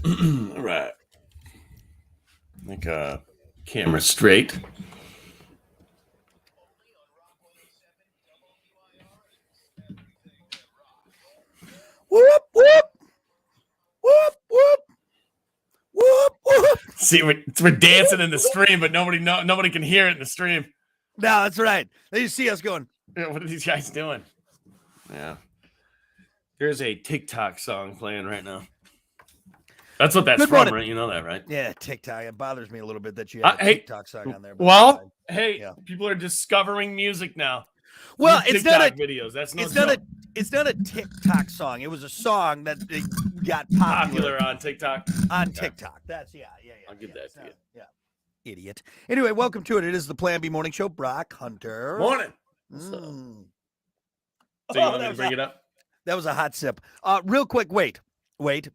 All right. Make a camera straight. Whoop, whoop. Whoop, whoop. Whoop, whoop. See, we're dancing in the stream, but nobody can hear it in the stream. No, that's right. They just see us going. What are these guys doing? Yeah. There's a TikTok song playing right now. That's what that's Good from, morning. right? You know that, right? Yeah, TikTok. It bothers me a little bit that you have a Hey, TikTok song on there. Well, hey, Yeah. people are discovering music now. Well, Through it's not a TikTok videos. That's no it's not a joke. it's not a TikTok song. It was a song that got Popular on TikTok. on TikTok. That's yeah. I'll give that to you. Yeah. Idiot. Anyway, welcome to it. It is the Plan B Morning Show. Brock Hunter. Morning. Mm. So you want me to bring it up? That was a hot sip. Real quick, wait,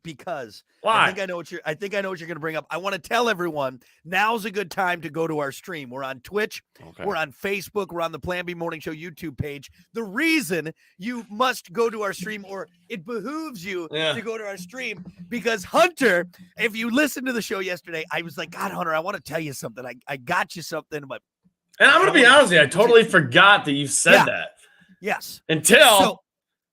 because Why? I think I know what you're going to bring up. I want to tell everyone now's a good time to go to our stream. We're on Twitch, Okay. we're on Facebook, we're on the Plan B Morning Show YouTube page. The reason you must go to our stream, or it behooves you to go to our stream, because Hunter, if you listened to the show yesterday, I was like, God, Hunter, I want to tell you something. I got you something, but And I'm going to be honest with you, I totally forgot that you said that. Yes. Until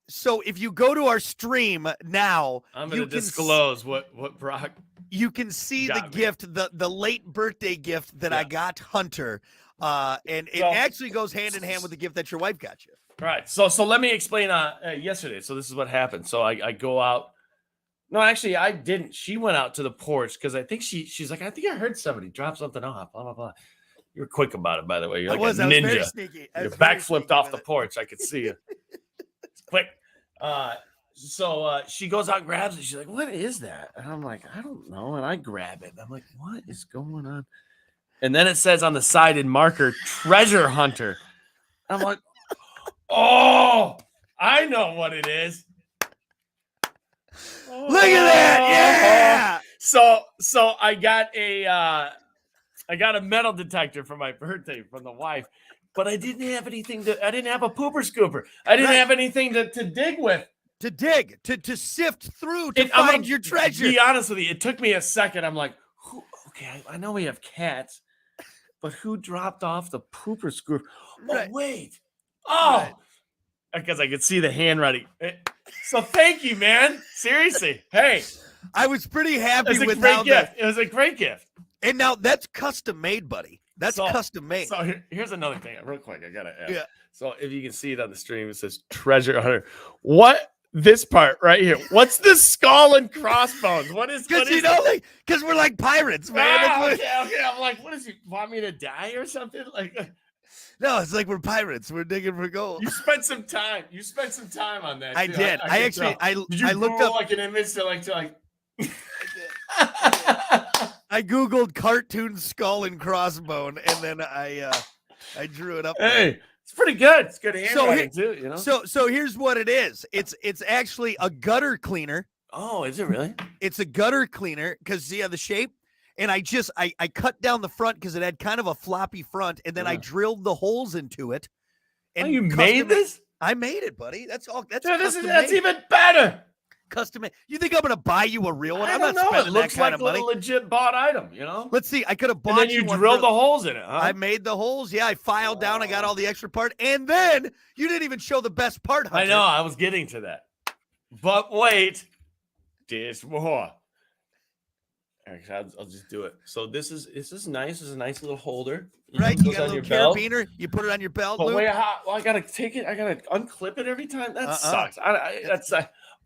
So if you go to our stream now, I'm going to disclose what Brock. You can see the gift, the late birthday gift that I got Hunter, and it actually goes hand in hand with the gift that your wife got you. Right. So let me explain. Yesterday. So this is what happened. So I go out. No, actually, I didn't. She went out to the porch because I think she's like, I think I heard somebody drop something off. Blah blah blah. You were quick about it, by the way. You're like a ninja. I was very sneaky. You backflipped off the porch. I could see you. It's quick. So she goes out and grabs it. She's like, what is that? And I'm like, I don't know. And I grab it. And I'm like, what is going on? And then it says on the side in marker, treasure hunter. I'm like, oh, I know what it is. Look at that. Yeah. So I got a metal detector for my birthday from the wife, but I didn't have anything I didn't have a pooper scooper. I didn't have anything to dig with. To sift through, to find your treasure. To be honest with you, it took me a second. I'm like, okay, I know we have cats, but who dropped off the pooper scooper? Oh, wait. Oh, because I could see the handwriting. So thank you, man. Seriously. Hey. I was pretty happy with how gift. It was a great gift. And now that's custom made, buddy. That's custom made. So here's another thing, real quick. I gotta add. Yeah. So if you can see it on the stream, it says treasure hunter. What? This part right here. What's the skull and crossbones? What is? Because because we're like pirates, man. Okay. I'm like, what does he want me to die or something? Like, no, it's like we're pirates. We're digging for gold. You spent some time on that. I did. I looked up like an image to like. I googled cartoon skull and crossbone, and then I drew it up. Hey, it's pretty good. It's good handwriting too, you know. So here's what it is. It's actually a gutter cleaner. Oh, is it really? It's a gutter cleaner because the shape. And I cut down the front because it had kind of a floppy front, and then I drilled the holes into it. And you made this? I made it, buddy. That's all. That's even better. Custom made. You think I'm gonna buy you a real one? I I'm don't not know. spending It looks that kind like of money. A legit bought item, you know. Let's see. I could have bought. And then you drilled the holes in it. Huh? I made the holes. Yeah, I filed down. I got all the extra part, and then you didn't even show the best part, Hunter. I know. I was getting to that, but wait, there's more. Actually, I'll just do it. So this is nice. It's a nice little holder. Right, you got a little carabiner. You put it on your belt. But wait, I gotta take it. I gotta unclip it every time. That sucks.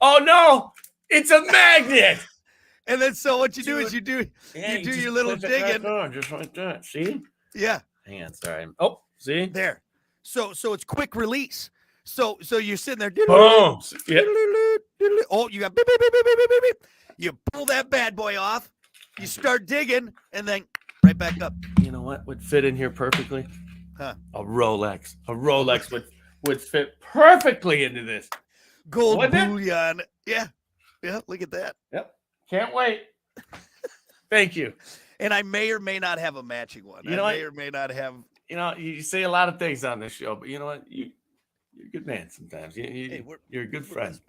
Oh no, it's a magnet. And then so what you do is you do your little digging. Just like that. See? Yeah. Hang on, sorry. Oh, see there. So it's quick release. So you're sitting there. Boom. Yeah. Oh, you got beep, beep, beep, beep, beep, beep, beep. You pull that bad boy off. You start digging, and then right back up. You know what would fit in here perfectly? Huh? A Rolex. A Rolex would fit perfectly into this. Gold bullion. Yeah. Yeah, look at that. Yep. Can't wait. Thank you. And I may or may not have a matching one. You know, I may or may not have. You know, you say a lot of things on this show, but you know what? You're a good man sometimes. You're a good friend.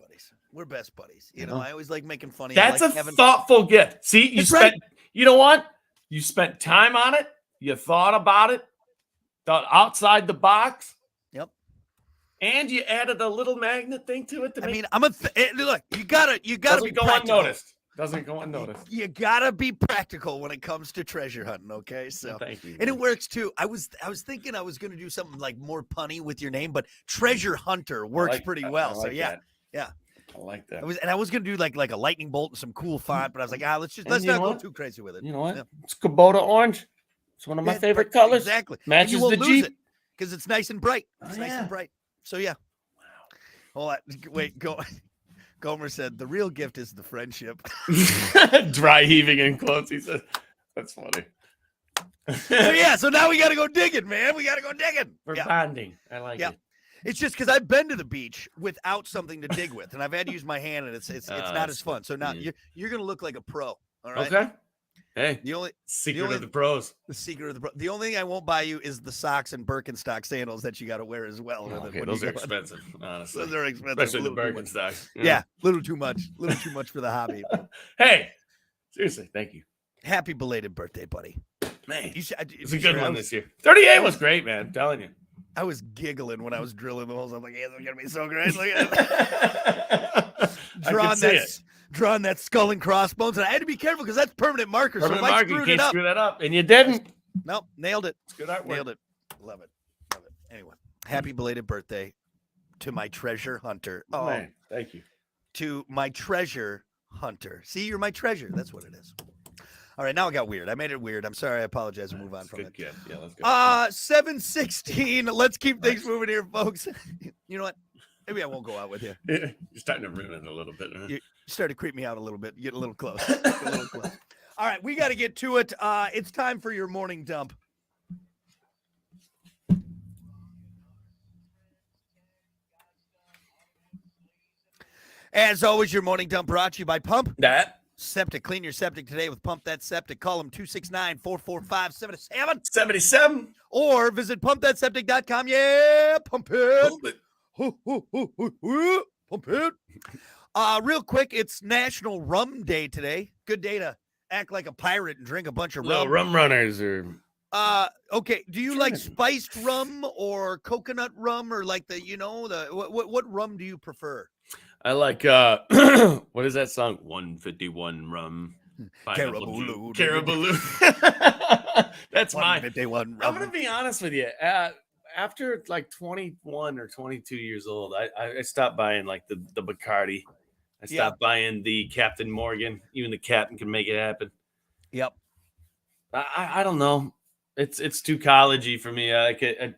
We're best buddies. You know, I always like making fun of you. That's like a thoughtful gift. See, you That's spent, right. you know what? You spent time on it. You thought about it, thought outside the box. Yep. And you added a little magnet thing to it. To mean, look, you gotta be go practical. unnoticed. Doesn't go unnoticed. You gotta be practical when it comes to treasure hunting, okay? So, well, thank you. And it works too. I was thinking I was gonna do something like more punny with your name, but Treasure Hunter works pretty well. So yeah. I like that. I was gonna do like a lightning bolt and some cool font, but I was like, let's not go too crazy with it. You know what? Yeah. It's Kubota orange. It's one of my favorite colors. Exactly. Matches the Jeep because it's nice and bright. It's nice yeah. and bright. So yeah. Wow. Hold on. Wait. Go. Gomer said the real gift is the friendship. Dry heaving in quotes. He said, "That's funny." So now we got to go digging, man. We got to go digging. We're bonding. I like it. It's just because I've been to the beach without something to dig with, and I've had to use my hand, and it's not as fun. So now you're gonna look like a pro. All right. Okay. Hey, the secret of the pros. The secret of the pro. The only thing I won't buy you is the socks and Birkenstock sandals that you got to wear as well. Okay, those are expensive, honestly. Those are expensive. Especially the Birkenstocks. Yeah, little too much. Little too much for the hobby. Hey, seriously, thank you. Happy belated birthday, buddy. Man, it's a good one this year. 38 was great, man. I'm telling you. I was giggling when I was drilling the holes. I'm like, yeah, it's gonna be so great. Drawing that skull and crossbones, and I had to be careful because that's permanent marker. Permanent so if marker, I you can't up, screw that up, and you didn't. Nope, nailed it. It's good artwork. Nailed it. Love it. Anyway, happy belated birthday to my treasure hunter. Oh, man, thank you. To my treasure hunter. See, you're my treasure. That's what it is. All right, now it got weird. I made it weird. I'm sorry. I apologize. We'll move on from it. Yeah, let's go. 7:16. Let's keep things moving here, folks. You know what? Maybe I won't go out with you. You're starting to ruin it a little bit. Huh? You started to creep me out a little bit. Get a little close. All right, we got to get to it. It's time for your morning dump. As always, your morning dump brought to you by Pump That Septic. Clean your septic today with Pump That Septic. Call them 269-445-7777. Or visit pumpthatseptic.com. Yeah, pump it. Pump it. Real quick, it's National Rum Day today. Good day to act like a pirate and drink a bunch of rum. No, rum runners are... Okay. Do you like spiced rum or coconut rum or like what rum do you prefer? I like what is that song? 151 rum. Caribou. That's mine. 151 rum. I'm gonna be honest with you. After like 21 or 22 years old, I stopped buying like the Bacardi. I stopped buying the Captain Morgan. Even the captain can make it happen. Yep. I don't know. It's too collegey for me. Like the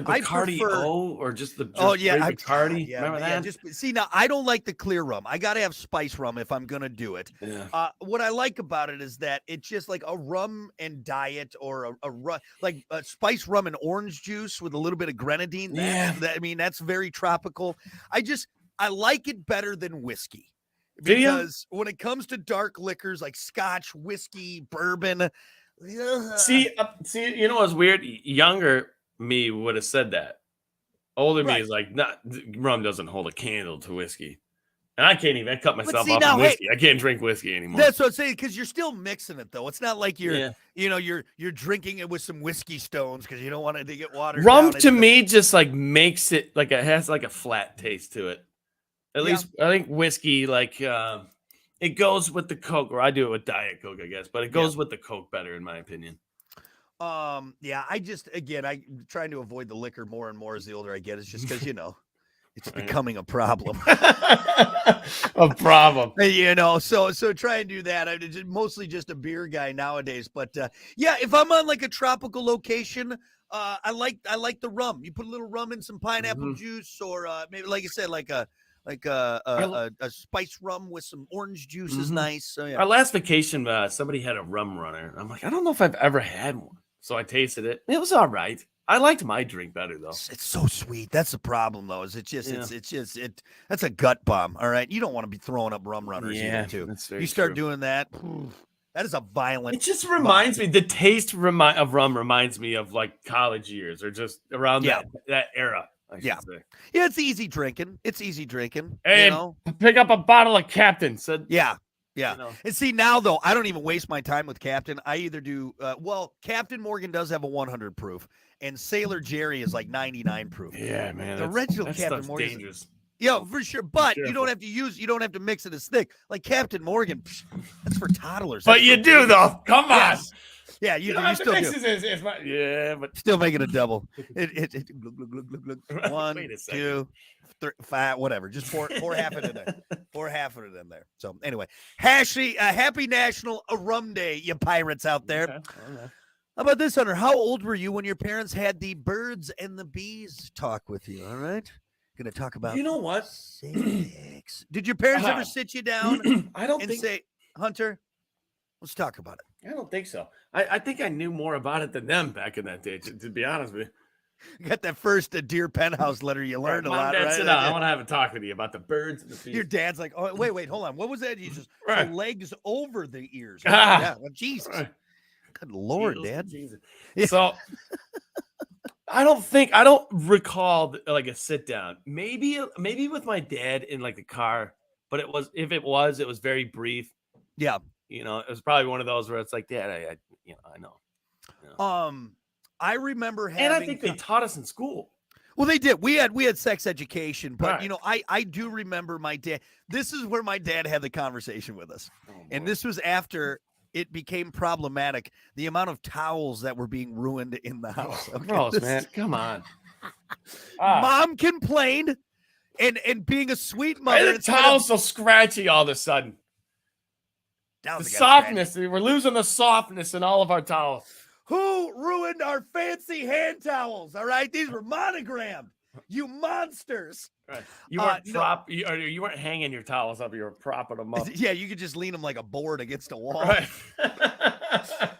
Bacardi or just the Bacardi. Yeah, remember that? See, now I don't like the clear rum. I got to have spice rum if I'm gonna do it. Yeah. What I like about it is that it's just like a rum and diet or a rum, like a spice rum and orange juice with a little bit of grenadine. That's very tropical. I like it better than whiskey. Because when it comes to dark liquors like scotch, whiskey, bourbon. See, you know what's weird? Younger me would have said that. Older me is like, rum doesn't hold a candle to whiskey. And I can't even cut myself off of whiskey. I can't drink whiskey anymore. That's what I'm saying, because you're still mixing it, though. It's not like you're drinking it with some whiskey stones because you don't want it to get watered down. Rum to me just like makes it like it has like a flat taste to it. At least I think whiskey, like it goes with the Coke, or I do it with Diet Coke, I guess, but it goes with the Coke better, in my opinion. I'm trying to avoid the liquor more and more as the older I get. It's just because, it's becoming a problem. A problem. So try and do that. I'm mostly just a beer guy nowadays. But if I'm on like a tropical location, I like the rum. You put a little rum in some pineapple juice, or maybe, like I said, like a spice rum with some orange juice is nice. So Our last vacation, somebody had a rum runner. I'm like, I don't know if I've ever had one. So I tasted it. It was all right. I liked my drink better though. It's so sweet. That's the problem though. Is that's a gut bomb. All right. You don't want to be throwing up rum runners either too. You start doing that. That is a violent. It just reminds me. The taste of rum reminds me of like college years or just around that era. I should Yeah. say. Yeah, it's easy drinking. It's easy drinking. Hey, you know? pick up a bottle of Captain. Said, Yeah. Yeah. you know. And see, now, though, I don't even waste my time with Captain. I either do, Captain Morgan does have a 100 proof, and Sailor Jerry is like 99 proof. Yeah, man. The original that Captain stuff's Morgan. dangerous. Yeah, for sure. But you careful. don't have to mix it as thick. Like Captain Morgan, that's for toddlers. But That's you for do, babies. though. Come on. Yes. Yeah, you don't do. You have to still mix do. this yeah, but Still making a double. Glug, glug, glug, glug, glug. One, Wait a second. 2, 3, 5, whatever. Just pour half of it in there. Pour half of it in there. So anyway, happy National Rum Day, you pirates out there. Okay. All right. How about this, Hunter? How old were you when your parents had the birds and the bees talk with you? All right. Going to talk about You know what? sex. Did your parents ever sit you down I don't and think say, Hunter, let's talk about it? I don't think so. I think I knew more about it than them back in that day, to be honest with you. You got that first Dear Penthouse letter you learned a Mom, lot, Dad, right? sit down. I want to have a talk with you about the birds and the bees. Your dad's like, oh, wait, hold on. What was that? You just Right. so legs over the ears. Ah. Yeah, well, Jesus. Right. Good Lord, Jesus, Dad. Jesus. Yeah. So I don't recall like a sit down. Maybe with my dad in like the car, but it was very brief. Yeah. You know, it was probably one of those where it's like, Dad, I know. I remember having, And I think they taught us in school. well, they did. We had sex education, but Right. you know, I do remember my dad. This is where my dad had the conversation with us, and this was after it became problematic. The amount of towels that were being ruined in the house. Okay, Gross, this- man. Come on. Mom complained, and being a sweet Why mother, are the towels so scratchy all of a sudden? That The was a guy softness. We're losing the softness in all of our towels. Who ruined our fancy hand towels? All right, these were monogrammed. You monsters. Right. You weren't no. you weren't hanging your towels up. You were propping them up. Yeah, you could just lean them like a board against a wall. Right.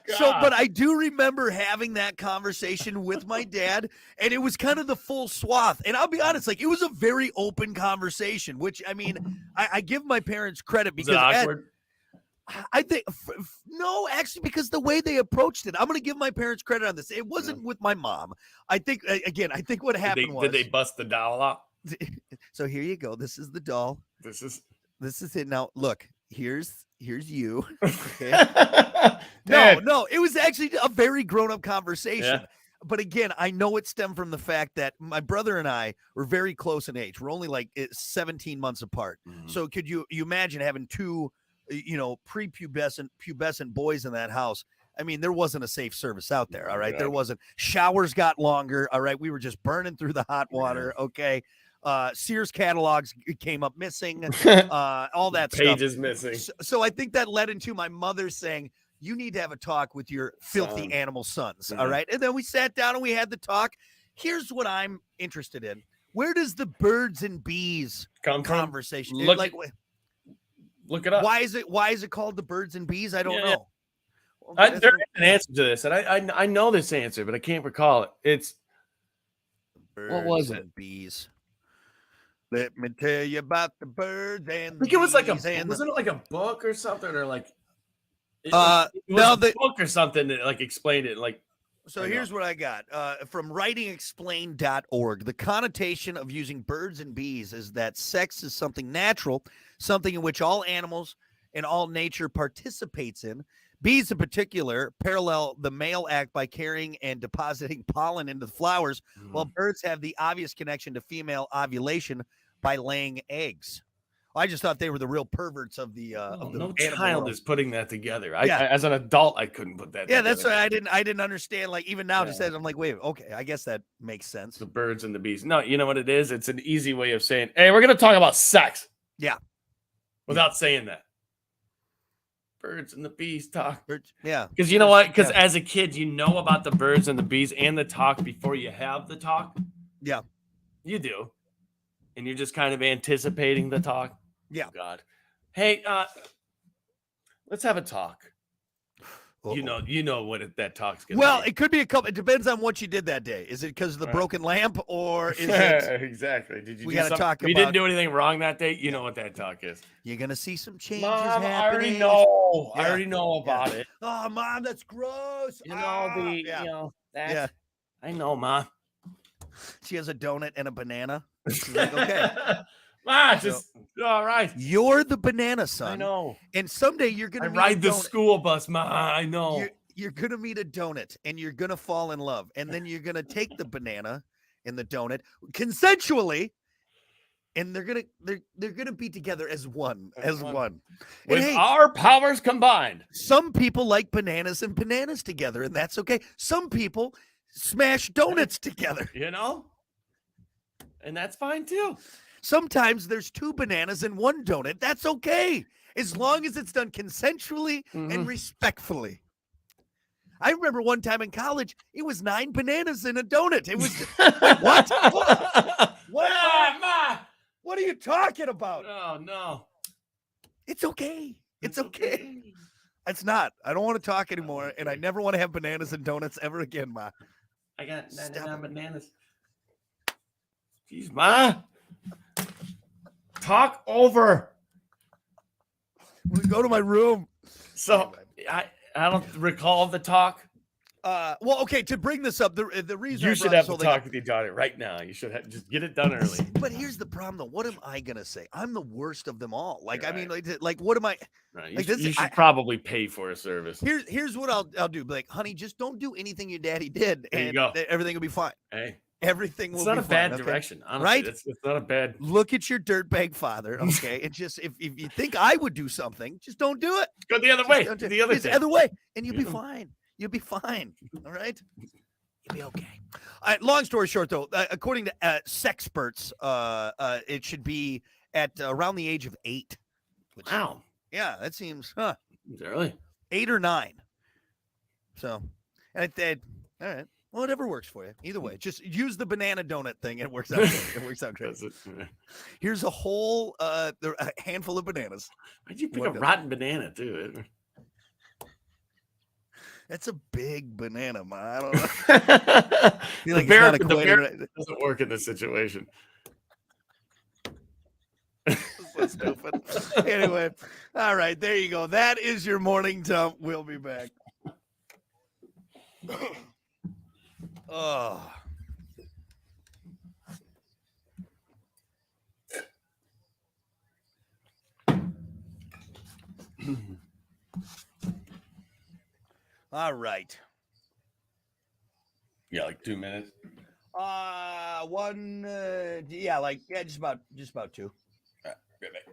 So, but I do remember having that conversation with my dad, and it was kind of the full swath. And I'll be honest, like it was a very open conversation, which I mean, I give my parents credit Was because it awkward? I think no, actually, because the way they approached it, I'm going to give my parents credit on this. It wasn't with my mom. I think again, I think what happened Did they bust the doll out? So here you go. This is the doll. This is it. Now look, here's you. Okay. Dad, No, it was actually a very grown-up conversation. Yeah. But again, I know it stemmed from the fact that my brother and I were very close in age. We're only like 17 months apart. Mhm. So could you imagine having two, pubescent boys in that house? I mean, there wasn't a safe service out there. All right. Yeah. There wasn't. Showers got longer. All right. We were just burning through the hot water. Okay. Sears catalogs came up missing. All that stuff. pages missing. So I think that led into my mother saying, you need to have a talk with your filthy Son. animal sons. Mhm. All right. And then we sat down and we had the talk. Here's what I'm interested in. Where does the birds and bees Come from. conversation? Look- like, Look it up. why is it called the birds and bees? I don't Yeah. know. Well, There is an answer to this, and I know this answer, but I can't recall it. It's what was birds it? and bees. Let me tell you about the birds and I think it was like bees and wasn't it like a book or something, or like it Uh, was, it was no, a book or something that like explained it. Like So I know. here's what I got from writingexplained.org. The connotation of using birds and bees is that sex is something natural, something in which all animals and all nature participates in. Bees in particular parallel the male act by carrying and depositing pollen into the flowers, while birds have the obvious connection to female ovulation by laying eggs. I just thought they were the real perverts of the of the no animal child world. is putting that together. Yeah. As an adult, I couldn't put that. Yeah, together. that's why I didn't understand. Like even now, just Yeah. said I'm like, wait, okay, I guess that makes sense. The birds and the bees. No, you know what it is? It's an easy way of saying, hey, we're going to talk about sex. Yeah. Without saying that. Birds and the bees talk. Yeah. Because you know what? Because Yeah. as a kid, you know about the birds and the bees and the talk before you have the talk. Yeah. You do. And you're just kind of anticipating the talk. Yeah. Oh, God. Hey, let's have a talk. Uh-oh. You know what that talk's gonna Well, be. it could be a couple. It depends on what you did that day. Is it because of the Right. broken lamp, or is it exactly. Did you We do gotta something? talk If you didn't about- do anything wrong that day, you know what that talk is. you're gonna see some changes Mom, I already happening? know. I Yeah. already know about it. Oh, Mom, that's gross. You know Ah, the yeah. you know that. Yeah. I know, Mom. She has a donut and a banana. She's like, okay. Just all right. You're the banana, son. I know. And someday you're gonna ride the school bus, Ma. I know. You're gonna meet a donut and you're gonna fall in love, and then you're gonna take the banana and the donut consensually, and they're gonna be together as one. With our powers combined. Some people like bananas and bananas together, and that's okay. Some people smash donuts together. And that's fine too. Sometimes there's 2 bananas and 1 donut. That's okay, as long as it's done consensually and respectfully. I remember one time in college, it was 9 bananas and a donut. It was wait, what? What? Ma! What are you talking about? Oh no. It's okay. It's okay. It's not. I don't want to talk anymore, and I never want to have bananas and donuts ever again, Ma. I got 99 bananas. Jeez, Ma. Talk over. We go to my room. So I don't recall the talk. Well, okay. To bring this up, the reason You should have to talk with your daughter right now. You should just get it done early. But here's the problem, though. What am I gonna say? I'm the worst of them all. Like, I mean, like, what am I? Right. Like, you should probably pay for a service. Here's what I'll do. Be like, honey, just don't do anything your daddy did, and everything will be fine. Hey, everything will be fine. It's not a bad direction, honestly. Right? It's not a bad. Look at your dirtbag father, okay? And just if you think I would do something, just don't do it. Go the other way. The other way, and you'll be fine. You'll be fine. All right. You'll be okay. All right, long story short, though, according to sexperts, it should be at around the age of 8. Wow. Yeah, that seems It's early. 8 or 9. So, all right. Well, whatever works for you. Either way, just use the banana donut thing. It works out great. It works out great. Here's a whole a handful of bananas. Why'd you pick a rotten banana, too? That's a big banana, man. I don't know. The bear doesn't work in this situation. So stupid. Anyway, all right, there you go. That is your morning dump. We'll be back. Oh. All right. Yeah, like 2 minutes. Just about 2. Right, right back.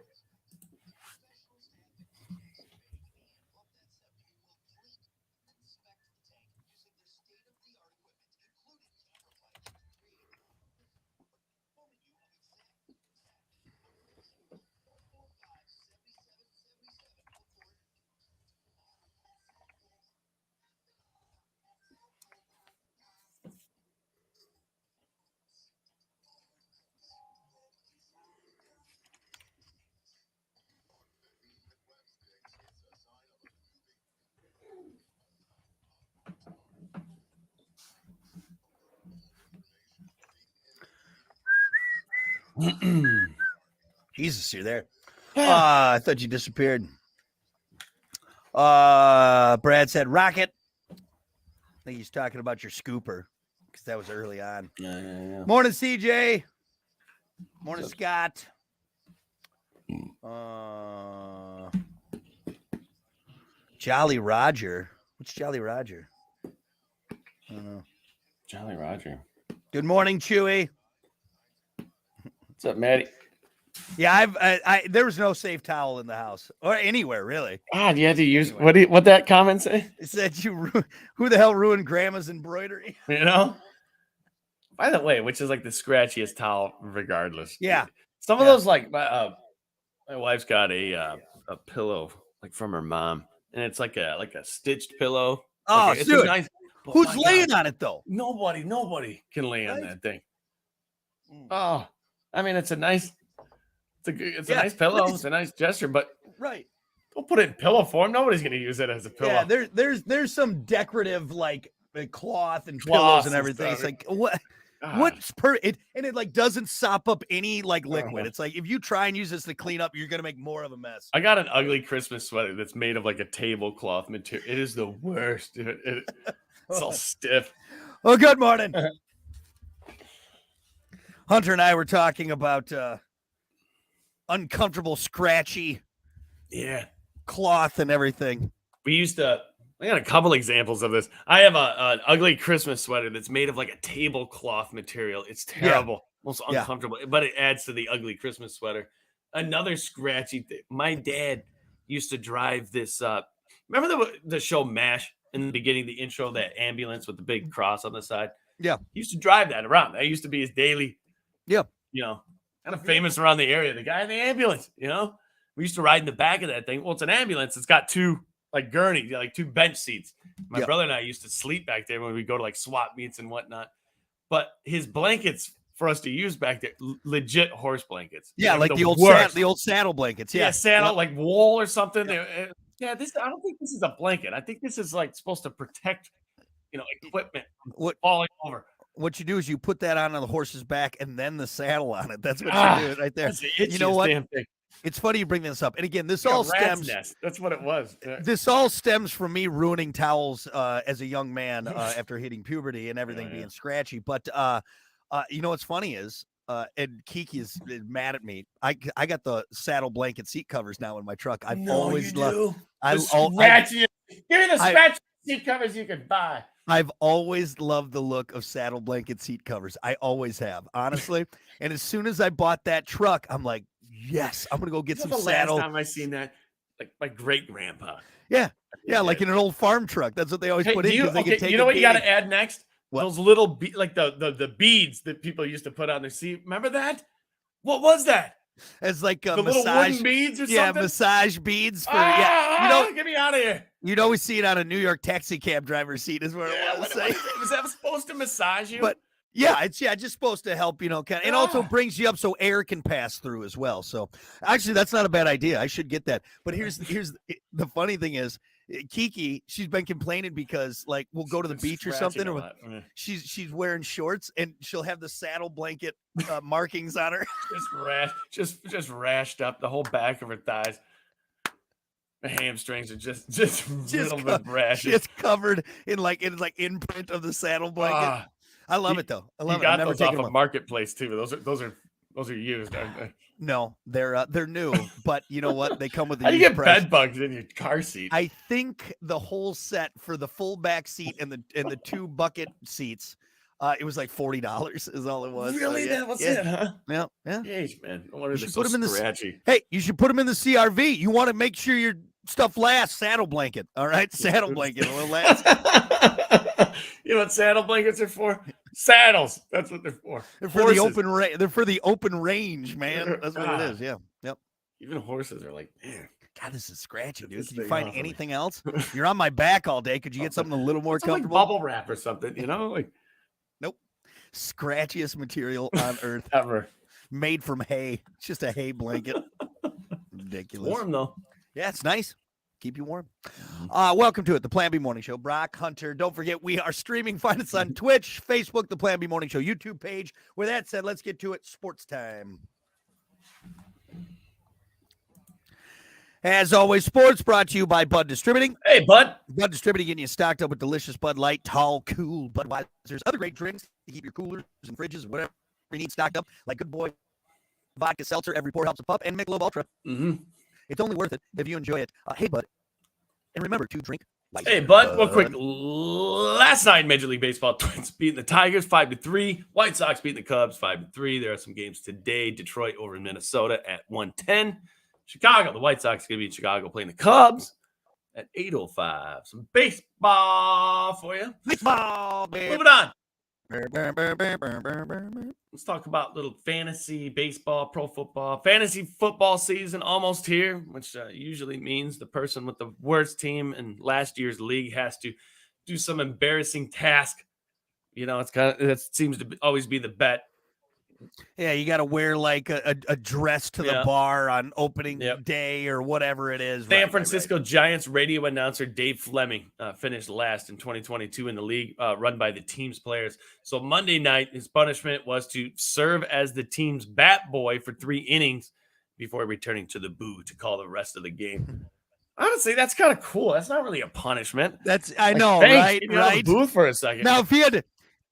Jesus, you're there. I thought you disappeared. Brad said rocket. I think he's talking about your scooper because that was early on. Yeah. Morning, CJ. Morning, Scott. Jolly Roger. What's Jolly Roger? I don't know. Jolly Roger. Good morning, Chewy. What's up, Maddie? Yeah, there was no safe towel in the house or anywhere really. God, you had to use what that comment say? It said who the hell ruined Grandma's embroidery? By the way, which is like the scratchiest towel, regardless. Yeah, some of those like my wife's got a pillow like from her mom, and it's like a stitched pillow. Oh, it's dude, nice, who's laying on it though? Nobody can lay on that thing. Oh, I mean, it's a nice nice pillow. It's a nice gesture, but don't put it in pillow form. Nobody's going to use it as a pillow. Yeah, there's some decorative like cloth and pillows and everything. It's like what's it like doesn't sop up any like liquid. It's like if you try and use this to clean up, you're going to make more of a mess. I got an ugly Christmas sweater that's made of like a tablecloth material. It is the worst. It's all stiff. Oh, good morning. Hunter and I were talking about uncomfortable, scratchy cloth and everything. I got a couple examples of this. I have an ugly Christmas sweater that's made of like a tablecloth material. It's terrible, most uncomfortable, but it adds to the ugly Christmas sweater. Another scratchy thing. My dad used to drive this. Remember the show MASH in the beginning, the intro, that ambulance with the big cross on the side? Yeah. He used to drive that around. That used to be his daily, Yeah. Kind of famous around the area. The guy in the ambulance, we used to ride in the back of that thing. Well, it's an ambulance. It's got two like gurneys, like two bench seats. My brother and I used to sleep back there when we go to like swap meets and whatnot. But his blankets for us to use back there, legit horse blankets. Yeah, like the old saddle blankets. Yeah, saddle, like wool or something. Yeah, this. I don't think this is a blanket. I think this is like supposed to protect, equipment from falling over. What you do is you put that on the horse's back and then the saddle on it. That's what you do right there. That's the you know what? Damn thing. It's funny you bring this up. And again, this like all stems. Nest. That's what it was. This all stems from me ruining towels as a young man after hitting puberty and everything being scratchy. But what's funny is, and Kiki is mad at me. I got the saddle blanket seat covers now in my truck. I've always loved. Give me the scratchy seat covers you can buy. I've always loved the look of saddle blanket seat covers. I always have, honestly. And as soon as I bought that truck, I'm like, yes, I'm gonna go get some saddle. Last time I seen that, like my great grandpa. Yeah, like in an old farm truck. That's what they always put in because they can take. You know what you got to add next? What? Those little like the beads that people used to put on their seat. Remember that? What was that? It's like the massage, little wooden beads or something. Yeah, massage beads for get me out of here. You'd always see it on a New York taxi cab driver's seat. Is what I want to say. Was that supposed to massage you? But it's just supposed to help, kind of, and also brings you up so air can pass through as well. So actually, that's not a bad idea. I should get that. But here's the funny thing is, Kiki, she's been complaining because like we'll go to the beach or something, or she's wearing shorts and she'll have the saddle blanket markings on her. just rashed up the whole back of her thighs. The hamstrings are just little bit rashes. It's covered in like imprint of the saddle blanket. I love it though. I love it. You got those off of Marketplace too. Those are used, aren't they? No, they're new, but you know what? They come with the. How do you get bed bugs in your car seat? I think the whole set for the full back seat and the two bucket seats, it was like $40 is all it was. Really? That was it, huh? Yeah. Jeez, man. I wonder if they're so scratchy. Hey, you should put them in the CRV. You want to make sure your stuff lasts. Saddle blanket. All right, saddle blanket will last. You know what saddle blankets are for? Saddles. That's what they're for. They're for the open range. They're for the open range, man. That's what it is. Yeah. Yep. Even horses are like, man, God, this is scratchy, dude. Can you find anything else? You're on my back all day. Could you get something a little more comfortable? Like bubble wrap or something, like. Nope. Scratchiest material on earth ever. Made from hay. It's just a hay blanket. Ridiculous. It's warm though. Yeah, it's nice. Keep you warm. Welcome to it, the Plan B Morning Show. Brock Hunter. Don't forget, we are streaming. Find us on Twitch, Facebook, the Plan B Morning Show YouTube page. With that said, let's get to it. Sports time. As always, sports brought to you by Bud Distributing. Hey, Bud. Bud Distributing getting you stocked up with delicious Bud Light, tall, cool Budweisers, other great drinks to keep your coolers and fridges, whatever you need stocked up, like Good Boy Vodka Seltzer, every pour helps a pup, and Michelob Ultra. Mm-hmm. It's only worth it if you enjoy it. Hey, Bud. And remember to drink. Hey, Bud. Real quick. Last night, Major League Baseball, Twins beating the Tigers 5-3. White Sox beating the Cubs 5-3. There are some games today. Detroit over in Minnesota at 1:10. Chicago, the White Sox going to be in Chicago playing the Cubs at 8:05. Some baseball for you. Baseball, baby. Moving on. Let's talk about little fantasy baseball, pro football. Fantasy football season almost here, which usually means the person with the worst team in last year's league has to do some embarrassing task. It's that seems to always be the bet. Yeah, you got to wear like a dress to the bar on opening day or whatever it is. San Francisco Giants radio announcer Dave Fleming finished last in 2022 in the league run by the team's players. So Monday night, his punishment was to serve as the team's bat boy for 3 innings before returning to the booth to call the rest of the game. Honestly, that's kind of cool. That's not really a punishment. I know, right? Right. The booth for a second. Now, if he had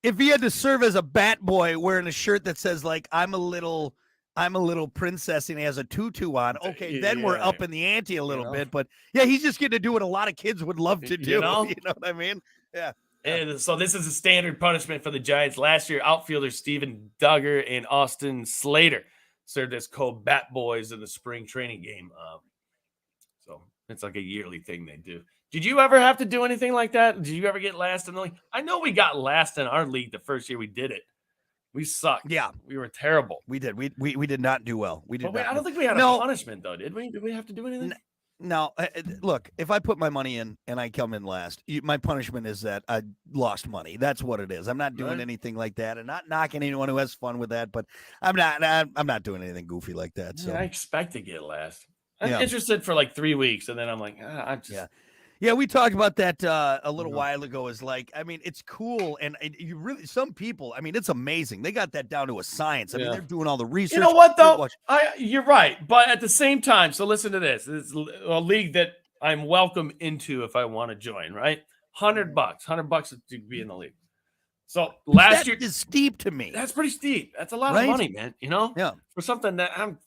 if he had to serve as a bat boy wearing a shirt that says like I'm a little princess and he has a tutu on, okay, then we're up in the ante a little bit. But yeah, he's just getting to do what a lot of kids would love to do. You know what I mean? Yeah. And so this is a standard punishment for the Giants. Last year, outfielders Steven Duggar and Austin Slater served as co-bat boys in the spring training game. So it's like a yearly thing they do. Did you ever have to do anything like that? Did you ever get last in the league? I know we got last in our league the first year we did it. We sucked. Yeah. We were terrible. We did. We did not do well. We did. I don't think we had a punishment, though, did we? Did we have to do anything? No. Look, if I put my money in and I come in last, my punishment is that I lost money. That's what it is. I'm not doing anything like that, and not knocking anyone who has fun with that. But I'm not doing anything goofy like that. So I expect to get last. I'm interested for like 3 weeks, and then I'm like, I'm just. Yeah, we talked about that a little while ago. Is like, I mean, it's cool, and you really, some people, I mean, it's amazing. They got that down to a science. I mean, they're doing all the research. You know what, though? You're right, but at the same time, so listen to this. It's a league that I'm welcome into if I want to join. Right, $100 to be in the league. So last year is steep to me. That's pretty steep. That's a lot of money, man. You know, for something that I'm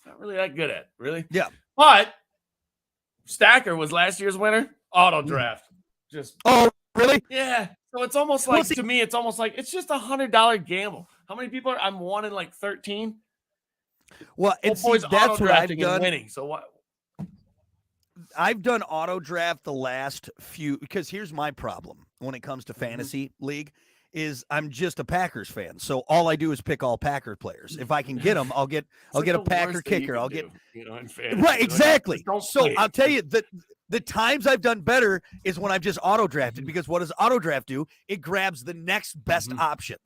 not really that good at, really. Yeah, but. Stacker was last year's winner. Auto draft. Really? Yeah. So it's almost like to me, it's almost like it's just $100 gamble. How many people are? I'm one in like 13. Well, that's what I've done. Winning. So what? I've done auto draft the last few because here's my problem when it comes to fantasy league. Is I'm just a Packers fan, so all I do is pick all Packer players. If I can get them, I'll get a Packer kicker. I'll get in fantasy. Right, exactly. So I'll tell you that the times I've done better is when I've just auto drafted because what does auto draft do? It grabs the next best option.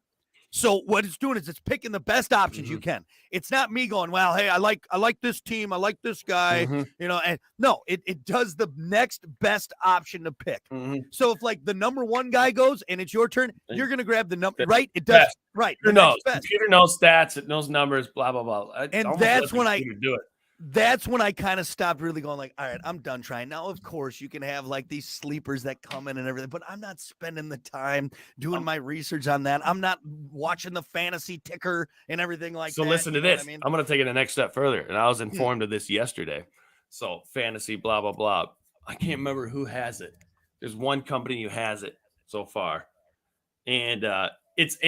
So what it's doing is it's picking the best options you can. It's not me going, well, hey, I like this team, I like this guy, you know, and no, it does the next best option to pick. So if like the number one guy goes and it's your turn, you're gonna grab the number right. It does right. Computer knows stats, it knows numbers, blah blah blah. And that's when I do it. That's when I kind of stopped really going like, all right, I'm done trying. Now, of course, you can have like these sleepers that come in and everything, but I'm not spending the time doing my research on that. I'm not watching the fantasy ticker and everything like that. So listen to this. I'm going to take it a next step further. And I was informed of this yesterday. So fantasy, blah, blah, blah. I can't remember who has it. There's one company who has it so far. And it's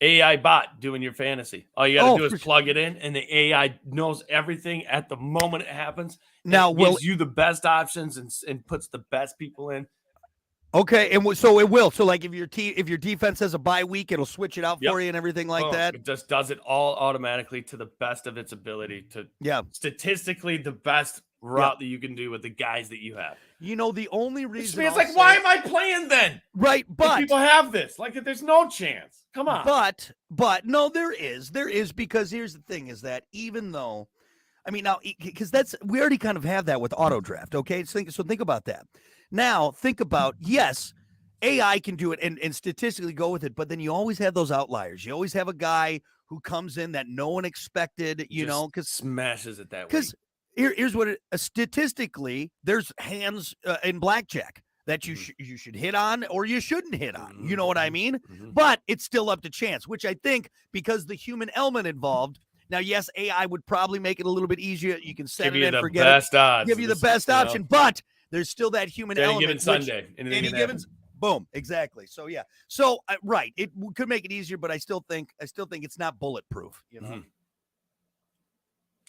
AI bot doing your fantasy. All you got to do is plug it in, and the AI knows everything at the moment it happens. Now, it gives you the best options and puts the best people in. Okay, and so it will. So, like, if your defense has a bye week, it'll switch it out for you and everything like that. It just does it all automatically to the best of its ability to statistically the best route that you can do with the guys that you have. You know, the only reason it's like, why am I playing then? Right, but if people have this. Like, there's no chance. Come on. But no, there is because here's the thing: is that even though, I mean, now because we already kind of have that with auto draft. Okay, so think about that. Now think about AI can do it and statistically go with it, but then you always have those outliers. You always have a guy who comes in that no one expected. You know, because smashes it that way. Because here's what statistically, there's hands in blackjack that you should hit on or you shouldn't hit on. You know what I mean? But it's still up to chance, which I think because the human element involved. Now, yes, AI would probably make it a little bit easier. You can set it and forget it. Give you the best option, but there's still that human element. Given Sunday. Any given boom, exactly. So yeah. So right, it could make it easier, but I still think it's not bulletproof, you know.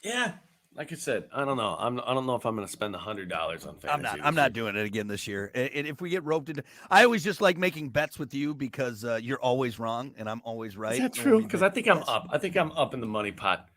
Yeah. Like I said, I don't know. I don't know if I'm going to spend $100 on fantasy. I'm not doing it again this year. And if we get roped into, I always just like making bets with you because you're always wrong and I'm always right. Is that true? Because I think I'm up. I think I'm up in the money pot.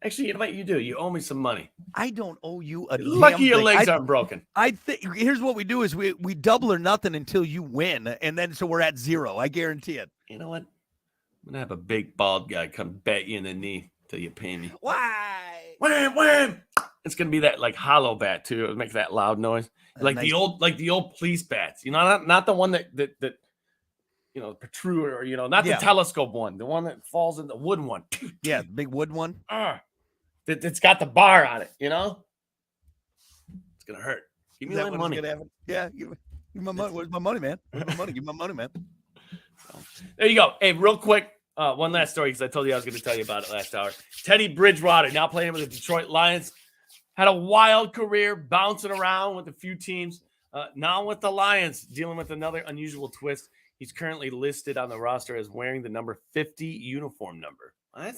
Actually, you know what you do? You owe me some money. I don't owe you a Lucky your legs aren't broken. I think here's what we do is we double or nothing until you win, and then so we're at zero. I guarantee it. You know what? I'm gonna have a big bald guy come bat you in the knee till you pay me. Why? Wham, wham. It's gonna be that like hollow bat too. It makes that loud noise, like the old police bats. You know, not the one that you know, protrude or you know, not the telescope one, the one that falls in the wood one. Yeah, the big wood one. It's got the bar on it. You know, it's gonna hurt. Give me that money. Yeah, give me my money. Where's my money, man? Where's my money? Give me my money, man. There you go. Hey, real quick, one last story because I told you I was going to tell you about it last hour. Teddy Bridgewater, now playing with the Detroit Lions, had a wild career, bouncing around with a few teams. Now with the Lions, dealing with another unusual twist. He's currently listed on the roster as wearing the number 50 uniform number. What?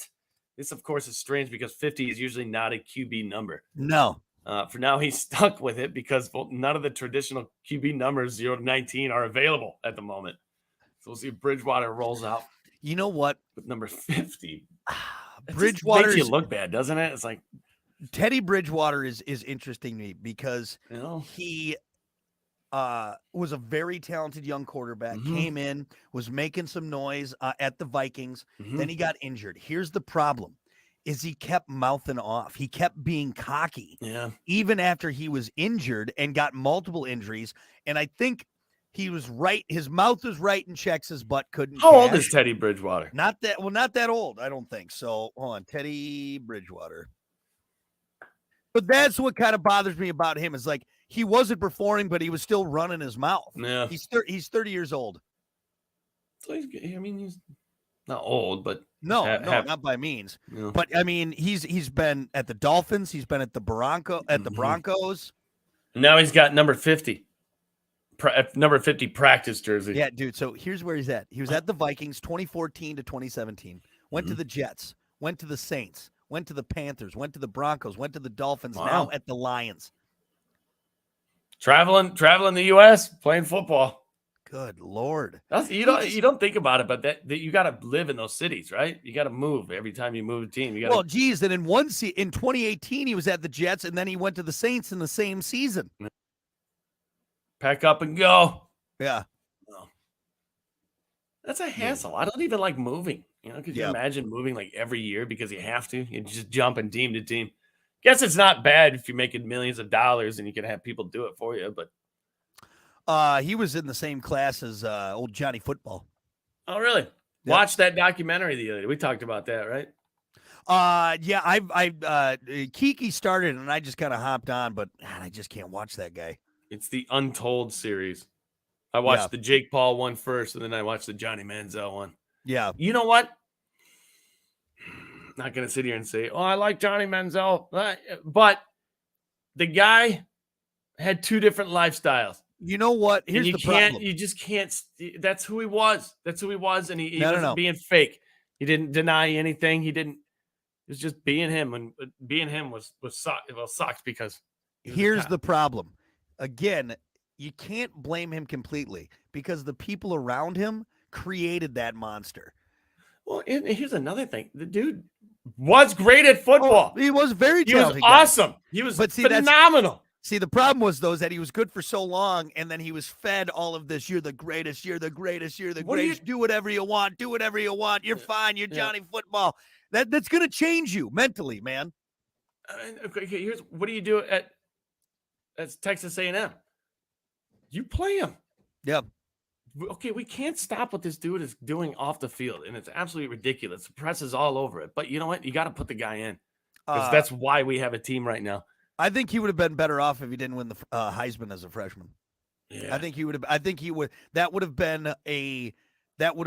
This, of course, is strange because 50 is usually not a QB number. No. For now, he's stuck with it because none of the traditional QB numbers 0 to 19 are available at the moment. So we'll see if Bridgewater rolls out. You know what? With number 50. Bridgewater makes you look bad, doesn't it? It's like Teddy Bridgewater is interesting to me because he was a very talented young quarterback, came in, was making some noise at the Vikings. Then he got injured. Here's the problem is he kept mouthing off. He kept being cocky. Yeah. Even after he was injured and got multiple injuries. And I think he was right. His mouth was right and checks his butt couldn't. How old is Teddy Bridgewater? Not that old. I don't think so. Hold on. Teddy Bridgewater. But that's what kind of bothers me about him is like he wasn't performing, but he was still running his mouth. Yeah. He's 30 years old. So he's not old, but no, not by means. Yeah. But I mean, he's been at the Dolphins. He's been at the Broncos. Now he's got number 50. Number 50 practice jersey. Yeah, dude. So here's where he's at. He was at the Vikings 2014 to 2017. Went to the Jets. Went to the Saints. Went to the Panthers. Went to the Broncos. Went to the Dolphins. Wow. Now at the Lions. Traveling the U.S. playing football. Good Lord. You don't think about it, but that you got to live in those cities, right? You got to move every time you move a team. Well, geez, and in 2018 he was at the Jets, and then he went to the Saints in the same season. Pack up and go. Yeah. Oh. That's a hassle. I don't even like moving. Could you imagine moving like every year because you have to? You just jump in team to team. Guess it's not bad if you're making millions of dollars and you can have people do it for you, but he was in the same class as old Johnny Football. Oh, really? Yep. Watch that documentary the other day. We talked about that, right? Yeah, I Kiki started and I just kind of hopped on, but man, I just can't watch that guy. It's the Untold series. I watched the Jake Paul one first, and then I watched the Johnny Manziel one. Yeah. You know what? Not going to sit here and say, I like Johnny Manziel. But the guy had two different lifestyles. You know what? Here's the problem. You just can't. That's who he was. And he wasn't being fake. He didn't deny anything. He didn't. It was just being him. And being him sucked because. Here's the problem. Again, you can't blame him completely because the people around him created that monster. Well, and here's another thing. The dude was great at football. He was very talented. He was awesome. He was phenomenal. See, the problem was, that he was good for so long, and then he was fed all of this, you're the greatest, you're the greatest, you're the greatest, do whatever you want, you're fine, you're Johnny Football. That's going to change you mentally, man. Okay, here's what do you do at Texas A&M? You play him. Yeah. Okay, we can't stop what this dude is doing off the field, and it's absolutely ridiculous. The press is all over it, but you know what? You got to put the guy in because that's why we have a team right now. I think he would have been better off if he didn't win the Heisman as a freshman. Yeah. I think he would have. That would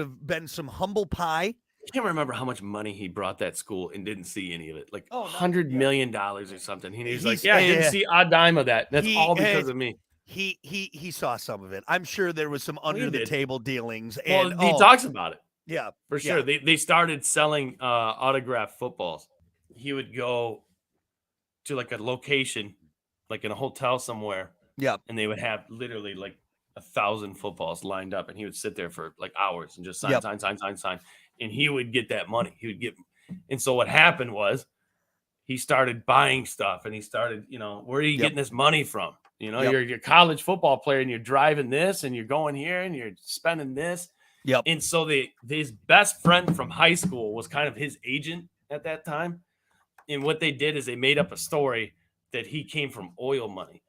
have been some humble pie. I can't remember how much money he brought that school and didn't see any of it. Like $100 million or something. He's like, I didn't see a dime of that. That's all because of me. He saw some of it. I'm sure there was some under the table dealings. And he talks about it. Yeah, for sure. Yeah. They started selling autographed footballs. He would go to like a location, like in a hotel somewhere. Yeah, and they would have literally like 1,000 footballs lined up, and he would sit there for like hours and just sign. And he would get that money. And so what happened was he started buying stuff, and he started, where are you getting this money from? You're a college football player, and you're driving this, and you're going here, and you're spending this. Yep. And so his best friend from high school was kind of his agent at that time. And what they did is they made up a story that he came from oil money,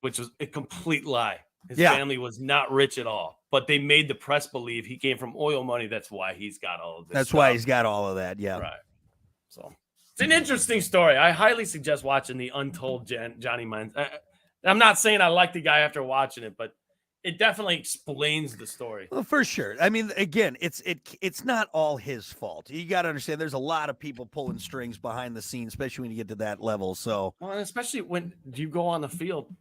which was a complete lie. His family was not rich at all, but they made the press believe he came from oil money. That's why he's got all of this. That's why he's got all of that. Yeah. Right. So it's an interesting story. I highly suggest watching the Untold Johnny Manziel. I'm not saying I like the guy after watching it, but it definitely explains the story. Well, for sure. I mean, again, it's not all his fault. You got to understand there's a lot of people pulling strings behind the scenes, especially when you get to that level. So, Well, and especially when you go on the field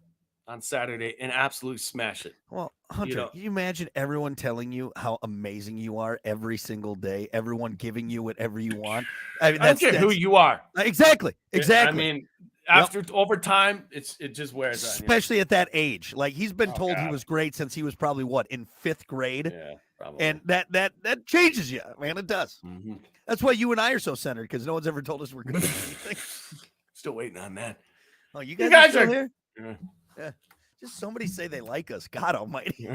on Saturday and absolutely smash it. well, Hunter, can you imagine everyone telling you how amazing you are every single day, everyone giving you whatever you want? I mean, I don't care who you are. Exactly. I mean, after over time, it just wears on you. Especially at that age. Like he's been told he was great since he was probably in 5th grade. Yeah, probably. And that changes you, man. It does. Mm-hmm. That's why you and I are so centered, because no one's ever told us we're good at anything. Still waiting on that. Oh, you guys are still here? Yeah. Just somebody say they like us. God almighty.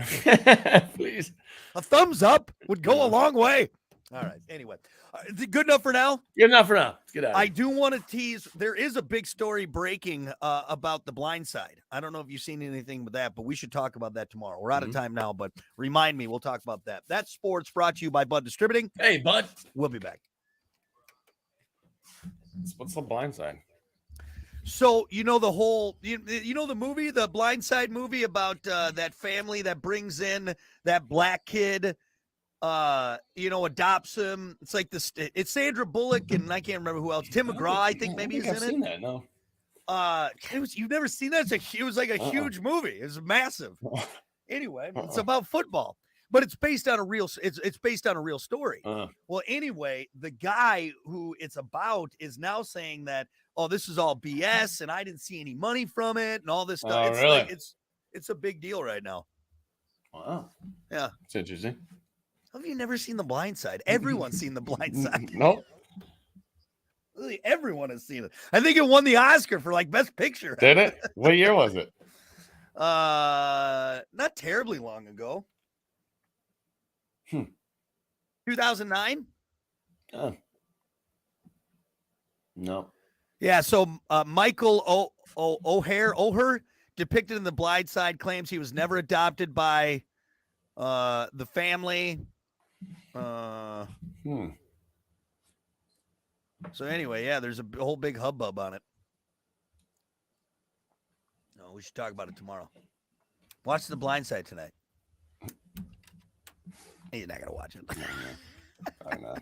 Please. A thumbs up would go a long way. All right. Anyway, is it good enough for now? Good enough for now. Let's get out. I do want to tease. There is a big story breaking about The Blind Side. I don't know if you've seen anything with that, but we should talk about that tomorrow. We're out of time now, but remind me. We'll talk about that. That's sports brought to you by Bud Distributing. Hey, Bud. We'll be back. What's The Blind Side? So, you know, the whole, you know, the movie, the Blind Side movie about that family that brings in that black kid, adopts him. It's like it's Sandra Bullock and I can't remember who else. Tim McGraw, I think maybe is in it. Seen that, no. You've never seen that? It was like a huge movie. It was massive. Anyway, it's about football, but it's based on a real. It's based on a real story. Well, anyway, the guy who it's about is now saying that, oh, this is all BS, and I didn't see any money from it, and all this stuff. Oh, it's really? like it's a big deal right now. Wow. Yeah, it's interesting. Have you never seen The Blind Side? Everyone's seen The Blind Side. Nope. Really, everyone has seen it. I think it won the Oscar for like Best Picture. Did it? What year was it? Not terribly long ago. 2009. No. Yeah. So Michael O'Hare, depicted in The Blind Side, claims he was never adopted by the family. So anyway, yeah, there's a whole big hubbub on it. No, we should talk about it tomorrow. Watch The Blind Side tonight. You're not gonna watch it. I know.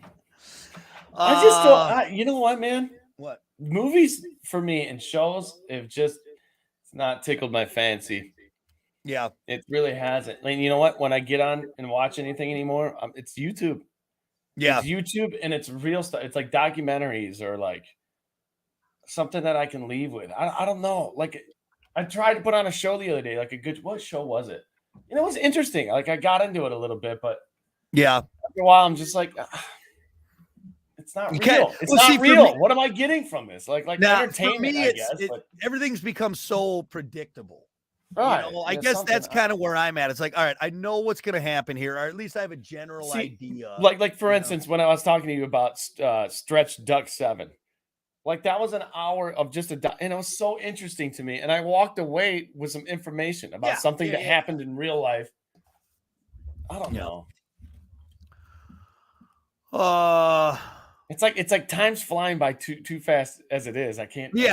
I just don't. You know what, man? What? Movies for me and shows have just it's not tickled my fancy. Yeah, it really hasn't. And you know what? When I get on and watch anything anymore, it's YouTube. Yeah, it's YouTube and it's real stuff. It's like documentaries or like something that I can leave with. I don't know. Like I tried to put on a show the other day, like what show was it? You know, it was interesting. Like I got into it a little bit, but yeah, after a while, I'm just like, it's not real. It's not real. What am I getting from this? Like entertainment, I guess. But everything's become so predictable. Right. You know, I guess that's kind of where I'm at. It's like, all right, I know what's going to happen here, or at least I have a general idea. Like for instance, when I was talking to you about Stretch Duck 7, like that was an hour of just and it was so interesting to me. And I walked away with some information about something that happened in real life. I don't know. It's like time's flying by too fast as it is. I can't be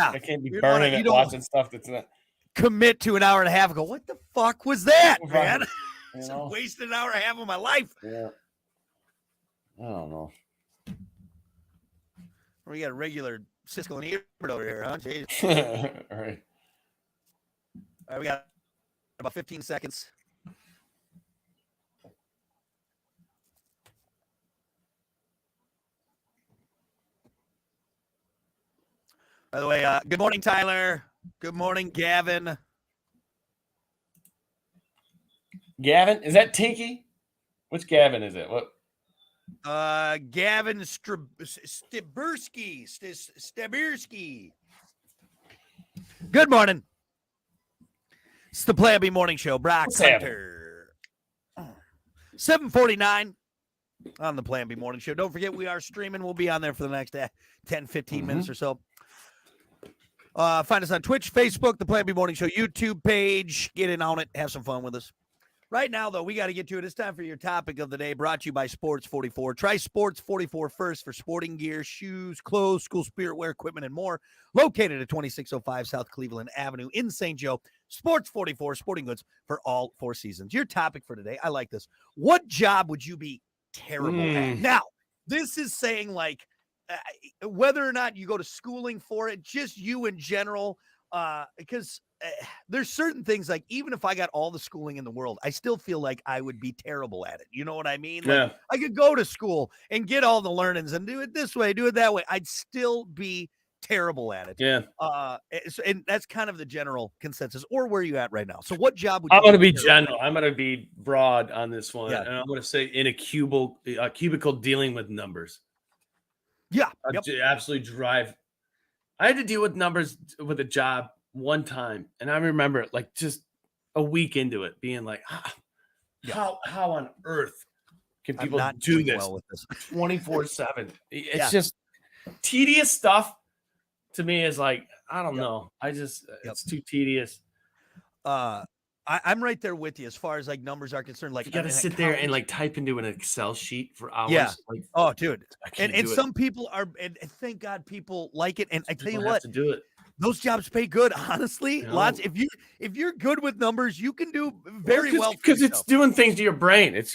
burning it watching stuff that's not. Commit to an hour and a half ago. What the fuck was that, man? Wasted an hour and a half of my life. Yeah. I don't know. We got a regular Siskel and Ebert over here, huh? Jeez. All right. All right, we got about 15 seconds. By the way, good morning, Tyler. Good morning, Gavin. Gavin? Is that Tinky? Which Gavin is it? What? Gavin Stabirsky. Good morning. It's the Plan B Morning Show. Brock Hunter. 7:49 on the Plan B Morning Show. Don't forget, we are streaming. We'll be on there for the next 10, 15 minutes or so. Find us on Twitch, Facebook, the Plan B Morning Show YouTube page. Get in on it. Have some fun with us. Right now, though, we got to get to it. It's time for your topic of the day, brought to you by Sports 44. Try Sports 44 first for sporting gear, shoes, clothes, school spirit wear, equipment, and more. Located at 2605 South Cleveland Avenue in St. Joe. Sports 44, sporting goods for all 4 seasons. Your topic for today, I like this. What job would you be terrible at? Now, this is saying like whether or not you go to schooling for it, just you in general, because there's certain things like even if I got all the schooling in the world, I still feel like I would be terrible at it. You know what I mean? Like, I could go to school and get all the learnings and do it this way, do it that way. I'd still be terrible at it. Yeah. And that's kind of the general consensus. Or where are you at right now? So what job would you I'm going to be terrible general. I'm going to be broad on this one. Yeah. And I'm going to say in a cubicle dealing with numbers. Yeah. Absolutely drive. I had to deal with numbers with a job one time. And I remember like just a week into it being like, how on earth can people do this, well with this 24/7? It's just tedious stuff. To me, is like, I don't know. I just, it's too tedious. I'm right there with you as far as like numbers are concerned. Like you got to sit there and like type into an Excel sheet for hours. Yeah. Like, oh, dude. And some people are, and thank God people like it. And I tell you what, to do it. Those jobs pay good, honestly. Lots. If you're good with numbers, you can do very well because it's doing things to your brain. It's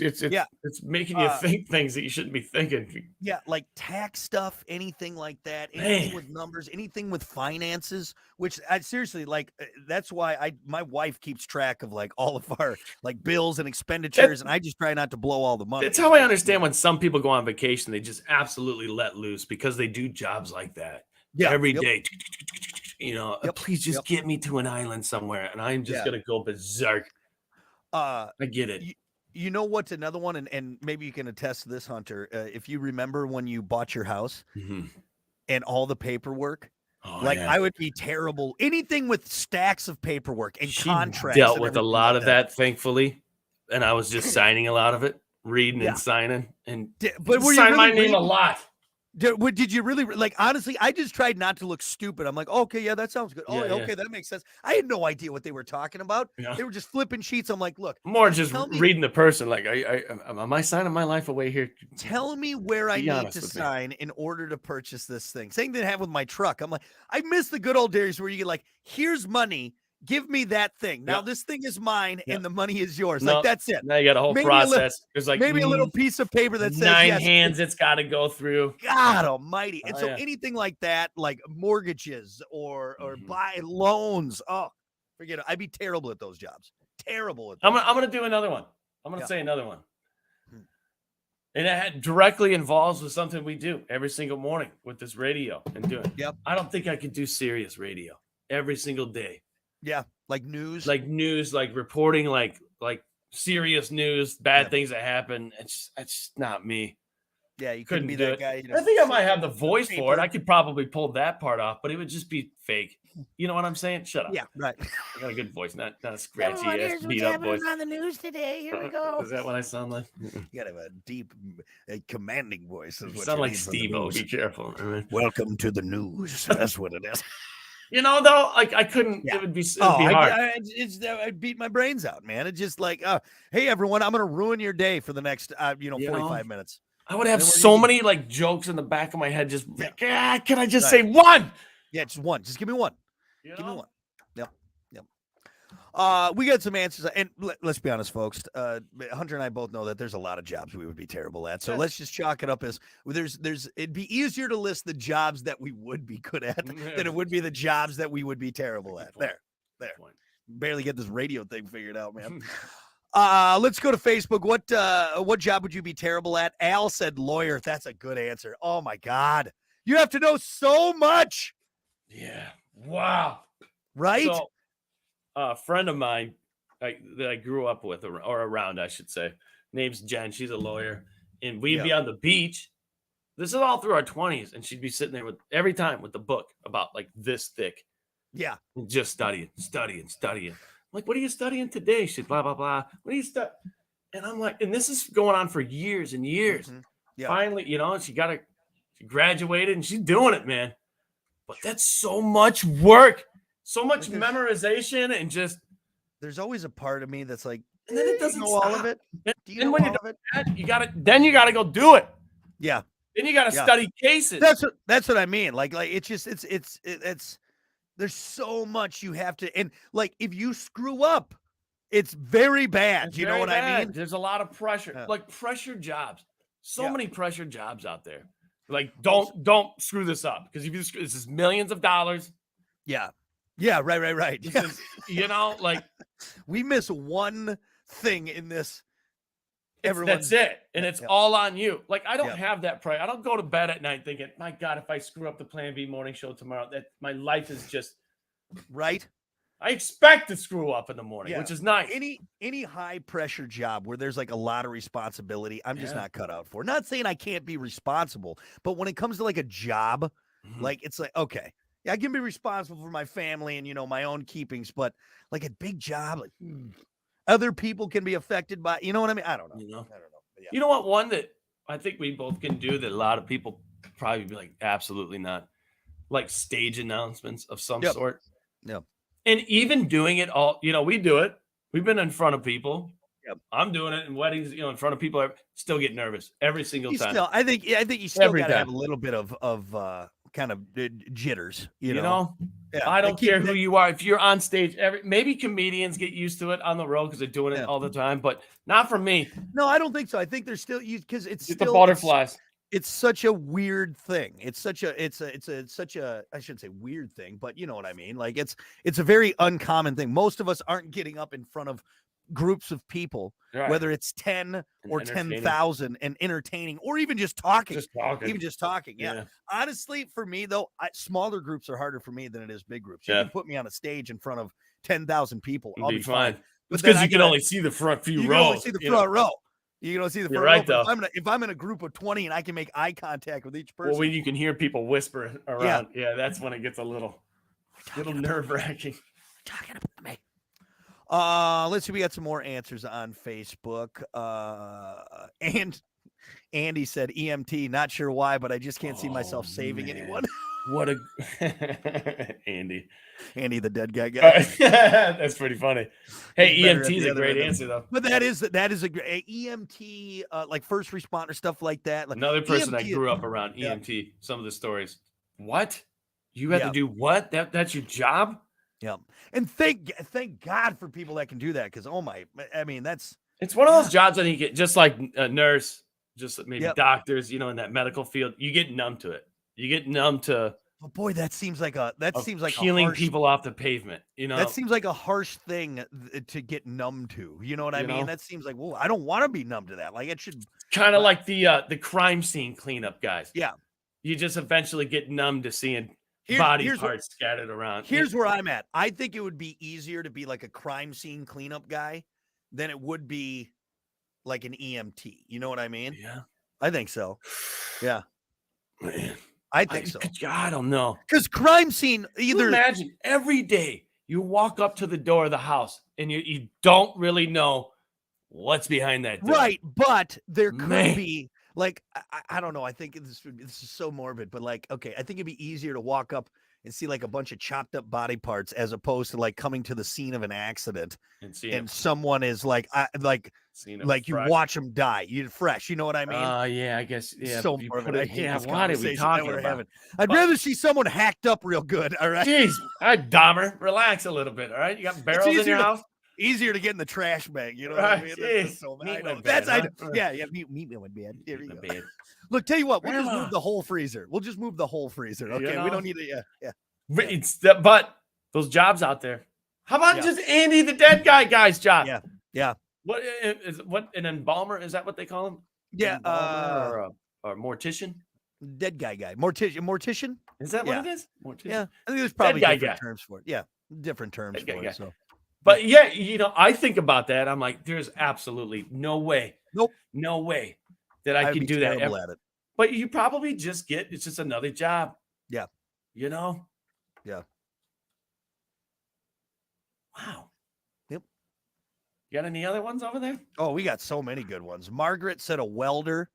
making you think things that you shouldn't be thinking. Yeah, like tax stuff, anything like that, anything with numbers, anything with finances. Which I seriously like. That's why my wife keeps track of like all of our like bills and expenditures, and I just try not to blow all the money. That's how I understand when some people go on vacation, they just absolutely let loose because they do jobs like that. Every day. You know, please just get me to an island somewhere, and I'm just gonna go berserk. I get it. You know what's another one, and maybe you can attest to this, Hunter. If you remember when you bought your house and all the paperwork, I would be terrible. Anything with stacks of paperwork and contracts. Dealt with a lot of that, thankfully, and I was just signing a lot of it, reading and signing, and but were sign you my name a lot. Did you really like? Honestly, I just tried not to look stupid. I'm like, okay, yeah, that sounds good. Okay, that makes sense. I had no idea what they were talking about. They were just flipping sheets. I'm like, look, more just reading the person. Like, am I signing my life away here? Tell me where I need to sign in order to purchase this thing. Same thing I have with my truck. I'm like, I miss the good old days where you get like, here's money. Give me that thing. Now this thing is mine and the money is yours. Like that's it. Now you got a whole process. There's like maybe a little piece of paper that says 9 hands it's got to go through. God almighty. And so anything like that, like mortgages or buy loans. Oh, forget it. I'd be terrible at those jobs. Terrible at those. I'm gonna do another one. I'm gonna say another one. And it directly involves with something we do every single morning with this radio and doing. I don't think I could do serious radio every single day. Yeah, like news, like reporting, like serious news, bad things that happen. It's just not me. Yeah, you couldn't be that guy. I think I might have the voice for it. I could probably pull that part off, but it would just be fake. You know what I'm saying? Shut up. Yeah, right. I got a good voice, not a scratchy ass beat up voice. On the news today. Here we go. Is that what I sound like? You gotta have a deep, commanding voice. You sound like Steve-O. Be careful. Welcome to the news. That's what it is. You know, though, like I couldn't. It would be hard. I'd beat my brains out, man. It's just like, hey, everyone, I'm gonna ruin your day for the next, 45 minutes. I would have so many like jokes in the back of my head. Just can I just say one? Yeah, just one. Just give me one. Give me one. Yep. We got some answers, and let's be honest, folks. Hunter and I both know that there's a lot of jobs we would be terrible at. So let's just chalk it up as it'd be easier to list the jobs that we would be good at than it would be the jobs that we would be terrible at. There. Barely get this radio thing figured out, man. Let's go to Facebook. What job would you be terrible at? Al said lawyer. That's a good answer. Oh my God. You have to know so much. Yeah. Wow. Right? So, a friend of mine that I grew up with or around, I should say, name's Jen. She's a lawyer. And we'd be on the beach. This is all through our 20s. And she'd be sitting there every time with the book about like this thick. Yeah. And just studying. I'm like, what are you studying today? She's blah, blah, blah. What are you studying? And I'm like, and this is going on for years and years. Yeah. Finally, she graduated and she's doing it, man. But that's so much work, so much memorization, and just there's always a part of me that's like, and then it doesn't know stop. all of it. Do you know all of it? You gotta go do it. Yeah. Then you gotta study cases. That's what I mean. Like it's just it's There's so much you have to, and like if you screw up, it's very bad. It's You know very what I bad. mean? There's a lot of pressure, Yeah. like pressured jobs. So Yeah. many pressured jobs out there. Like, Well, don't screw this up, because if you screw, this is millions of dollars. Yeah. Yeah. Right. This Yeah. is, like, We miss one thing in this. Everyone's that's it, and it's yeah. all on you. Like, I don't Yeah. have that pressure. I don't go to bed at night thinking, my God, if I screw up the Plan B morning show tomorrow, that my life is just. right. I expect to screw up in the morning, Yeah. which is nice. Any high pressure job where there's like a lot of responsibility, I'm just Yeah. not cut out for. Not saying I can't be responsible, but when it comes to like a job, Mhm. like it's like, okay, yeah, I can be responsible for my family and my own keepings, but like a big job, like other people can be affected by, you know what I mean? I don't know. You know? I don't know. But yeah. You know what? One that I think we both can do that a lot of people probably be like, absolutely not. Like stage announcements of some Yep. sort. Yep. And even doing it all, we do it. We've been in front of people. Yep. I'm doing it in weddings, in front of people. I still get nervous every single time. I think you still Every got to have time. a little bit of kind of jitters, you You know? know? Yeah. I don't care who you are. If you're on stage, maybe comedians get used to it on the road because they're doing it Yeah. all the time, but not for me. No, I don't think so. I think there's still because it's Get still the butterflies. It's such a weird thing. It's such a I shouldn't say weird thing, but you know what I mean? Like it's a very uncommon thing. Most of us aren't getting up in front of groups of people, Right. whether it's 10 And or entertaining. 10,000 and entertaining or even just talking. Just talking. Even just talking. Yeah. Honestly, for me though, smaller groups are harder for me than it is big groups. You Yeah. can put me on a stage in front of 10,000 people. It'll I'll be fine. But It's then because I you can gotta- only see the front few you rows. can only see the front row. You can only see the You're front right, row. though. But if I'm in a group of 20 and I can make eye contact with each person. Well, when you can hear people whisper around, that's when it gets a little nerve-wracking. Talking about me. Let's see. We got some more answers on Facebook. And Andy said EMT. Not sure why, but I just can't see myself saving anyone. What a Andy. Andy, the dead guy. That's pretty funny. Hey, He's better at EMT is the a other great end of answer, though. But that is a great EMT, like first responder stuff like that. Like Another person I EMT grew up around, Yeah. EMT. Some of the stories. What? You had Yeah. to do what? That's your job? Yeah, and thank God for people that can do that because I mean that's It's one of those jobs that you get, just like a nurse, just maybe Yep. doctors, in that medical field. You get numb to it. You get numb to oh boy, that seems like a peeling harsh, people off the pavement. That seems like a harsh thing to get numb to. You know what I mean? That seems like, well, I don't want to be numb to that. Like it should kind of like the crime scene cleanup guys. Yeah. You just eventually get numb to seeing body parts scattered around. Here's where I'm at. I think it would be easier to be like a crime scene cleanup guy than it would be like an EMT. You know what I mean? Yeah. I think so. Yeah. Man, I think so. I don't know. Because crime scene You imagine every day you walk up to the door of the house and you don't really know what's behind that door. Right, but there could Man. be like I don't know. I think this is so morbid, but like okay, I think it'd be easier to walk up and see like a bunch of chopped up body parts as opposed to like coming to the scene of an accident And see and someone is like you watch them die. You're fresh. You know what I mean? Yeah, I guess. Yeah. So if you morbid. put I it- hate yeah, this what are we conversation that talking we're about? having. I'd rather see someone hacked up real good. All right. Jeez. All right, Dahmer, relax a little bit. All right. You got barrels in easier your to- house? Easier to get in the trash bag. You know what I Right, mean? jeez. That's so Meat I know. went That's bad, I huh? yeah. Meat went bad. There you The go. bed. Look, tell you what, we'll just Grandma. move the whole freezer. We'll just move the whole freezer. You Okay, know? we don't need to. Yeah. But those jobs out there. How about Yeah. just Andy, the dead guy's job? Yeah. What an embalmer? Is that what they call him? Yeah. Embalmer or mortician? Dead guy. Mortician. Is that Yeah. what it is? Mortician. Yeah, I think there's probably guy different guy. terms for it. Yeah, different terms Dead guy for guy. it. So But yeah, I think about that. I'm like, there's absolutely no way. Nope. No way that I I'd could be do that. terrible at it. But you probably just it's just another job. Yeah. You know? Yeah. Wow. Yep. You got any other ones over there? Oh, we got so many good ones. Margaret said a welder.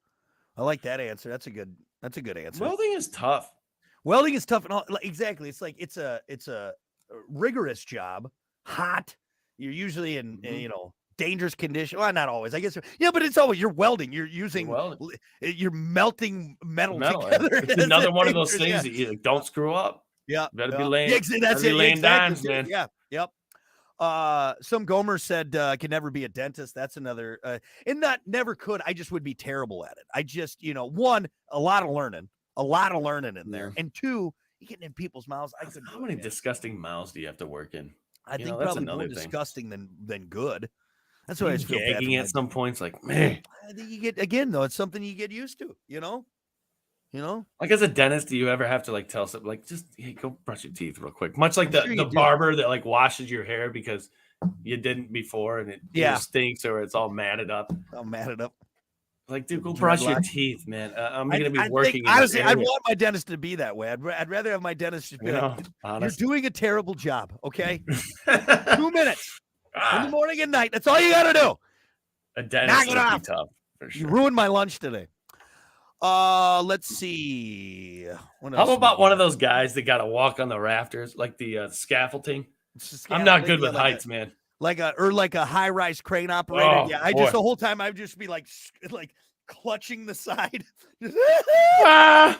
I like that answer. That's a good answer. Welding is tough. Welding is tough and all. Exactly. It's like it's a rigorous job. Hot. You're usually in dangerous condition. Well, not always. I guess. Yeah, but it's always you're welding. You're using. You're melting metal together. It's another one of those dangerous, things that you don't screw up. Yeah. Better be yeah. laying. Yeah, that's better be it. laying Exactly. dimes, man. Yeah. Yep. Some Gomer said I could never be a dentist. That's another and not never could. I just would be terrible at it. I just, one, a lot of learning in there. And two, you getting in people's mouths. I couldn't. How many disgusting mouths do you have to work in? I think that's probably more another thing. disgusting than good. That's why I just feel bad. Gagging at some points, like, man. I think you get, again, though, it's something you get used to, Like, as a dentist, do you ever have to like tell something like, just hey, go brush your teeth real quick? Much like I'm sure you the do. barber that like washes your hair because you didn't before and it either stinks or it's all matted up. Like, dude, go brush your teeth, man. I'm gonna be working. Honestly, I want my dentist to be that way. I'd rather have my dentist just be like, you're doing a terrible job. Okay, 2 minutes in the morning and night. That's all you got to do. A dentist would be tough for sure. You ruined my lunch today. Let's see. How about one of those guys that got to walk on the rafters, like the scaffolding? I'm not good with heights, man. Like a high-rise crane operator. The whole time I'd just be like clutching the side. Yeah.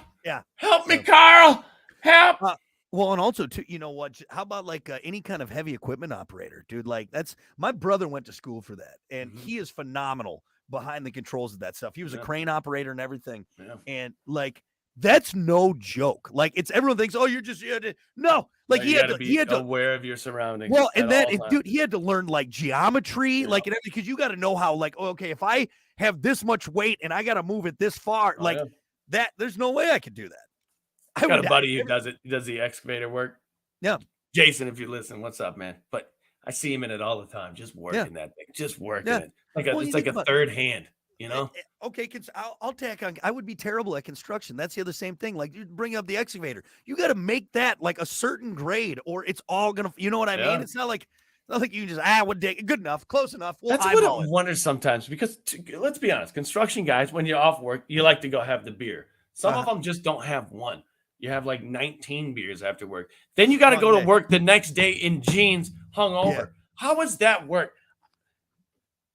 Help me, Carl. Help. Well, and also too, you know what? How about like any kind of heavy equipment operator, dude? Like my brother went to school for that, and he is phenomenal behind the controls of that stuff. He was a crane operator and everything, and like that's no joke. Like everyone thinks, oh, you're just no. Like he had to aware of your surroundings. Well, and that dude, he had to learn like geometry, like and everything, because you got to know how like okay, if I have this much weight and I got to move it this far, that there's no way I could do that. I got a buddy who does it. He does the excavator work. Yeah. Jason, if you listen, what's up, man? But I see him in it all the time, just working that thing, just working it. It's like a third hand, Okay, I'll tack on. I would be terrible at construction. That's the other same thing. Like you bring up the excavator. You got to make that like a certain grade or it's all going to, you know what I mean? It's not like you just, good enough, close enough. That's what I wonder sometimes because let's be honest, construction guys, when you're off work, you like to go have the beer. Some of them just don't have one. You have like 19 beers after work. Then you got to go to work the next day in jeans, hungover. Yeah. How does that work?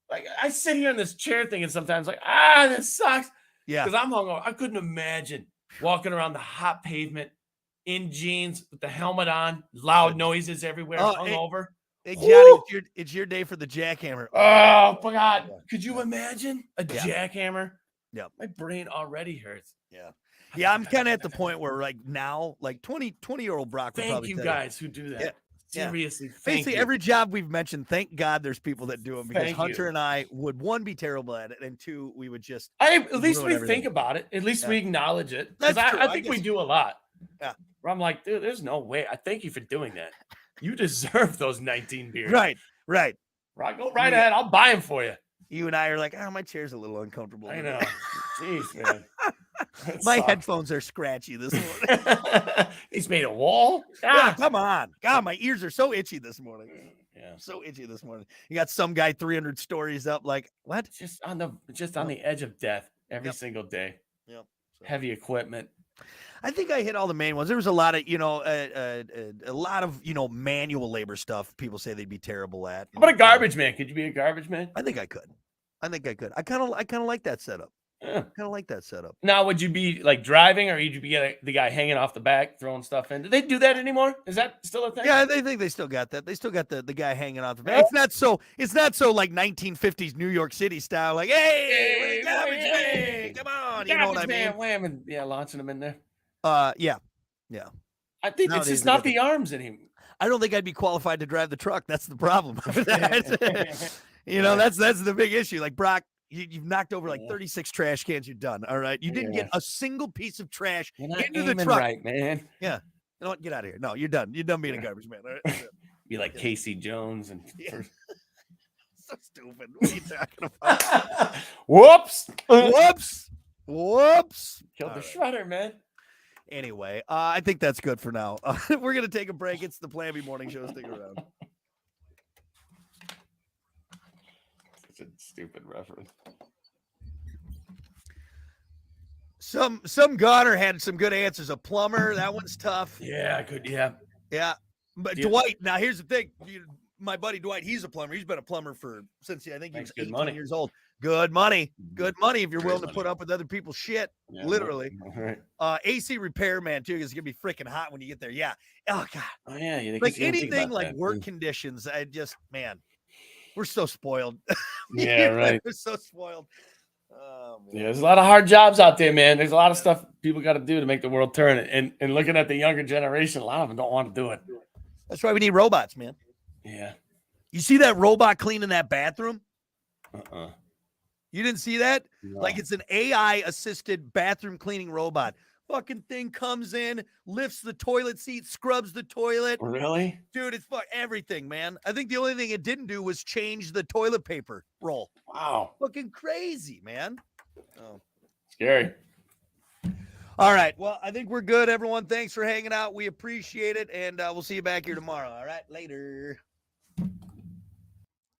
Like I sit here in this chair thinking sometimes like, this sucks. Yeah. Because I'm hungover. I couldn't imagine walking around the hot pavement in jeans with the helmet on, loud noises everywhere, hungover. Hey, Johnny, it's your day for the jackhammer. Oh, God. Could you imagine a jackhammer? Yeah. My brain already hurts. Yeah. Yeah, I'm kind of at the point where like now, like 20-year-old Brock would thank you guys who do that. Seriously, basically every job we've mentioned, thank God there's people that do them because Hunter and I would one be terrible at it, and two we would just at least we think about it. At least we acknowledge it. Because I think we do a lot. Yeah, where I'm like, dude, there's no way. I thank you for doing that. You deserve those 19 beers. Right. Go right ahead. I'll buy them for you. You and I are like, my chair's a little uncomfortable. I know. Jeez, man. My headphones are scratchy this morning. He's made a wall. Yeah, come on. God, my ears are so itchy this morning. Yeah, so itchy this morning. You got some guy 300 stories up. Like what? Just on the edge of death every single day. Yep. So. Heavy equipment. I think I hit all the main ones. There was a lot of, manual labor stuff. People say they'd be terrible at. How about a garbage man? Could you be a garbage man? I think I could. I kind of like that setup. Yeah. Kind of like that setup. Now, would you be like driving, or would you be the guy hanging off the back, throwing stuff in? Do they do that anymore? Is that still a thing? Yeah, they think they still got that. They still got the guy hanging off the back. Yeah. It's not so like 1950s New York City style. Like, hey, come on, you know what I mean? Wham, yeah, launching them in there. Yeah. I think it's just not the arms anymore. I don't think I'd be qualified to drive the truck. That's the problem. That's the big issue. Like Brock. You've knocked over like 36 trash cans. You're done. All right. You didn't get a single piece of trash into the truck. Right, man. Yeah. You know what? Get out of here. No, you're done. You're done being a garbage man. All right? Be like Casey Jones and so stupid. What are you talking about? Whoops. Killed the shredder, man. Anyway, I think that's good for now. We're gonna take a break. It's the Plan B Morning Show. Stick around. Stupid reference. Some goner had some good answers. A plumber, that one's tough. Yeah, good. Yeah. But Dwight, now here's the thing. My buddy Dwight, he's a plumber. He's been a plumber since I think he was 18 years old. Good money. Good money if you're Great willing to money. put up with other people's shit. Yeah, Literally. All right. AC repairman too is gonna be freaking hot when you get there. Yeah. Oh god. Oh yeah, you Like guess you don't think anything about like that. work conditions, I just we're so spoiled. Yeah, right. We're so spoiled. Oh man. Yeah, there's a lot of hard jobs out there, man. There's a lot of stuff people got to do to make the world turn. And looking at the younger generation, a lot of them don't want to do it. That's why we need robots, man. Yeah. You see that robot cleaning that bathroom? Uh-uh. You didn't see that? No. Like it's an AI assisted bathroom cleaning robot. Fucking thing comes in, lifts the toilet seat, scrubs the toilet. Really? Dude, it's everything, man. I think the only thing it didn't do was change the toilet paper roll. Wow. Fucking crazy, man. Oh. Scary. All right. Well, I think we're good, everyone. Thanks for hanging out. We appreciate it. And we'll see you back here tomorrow. All right. Later.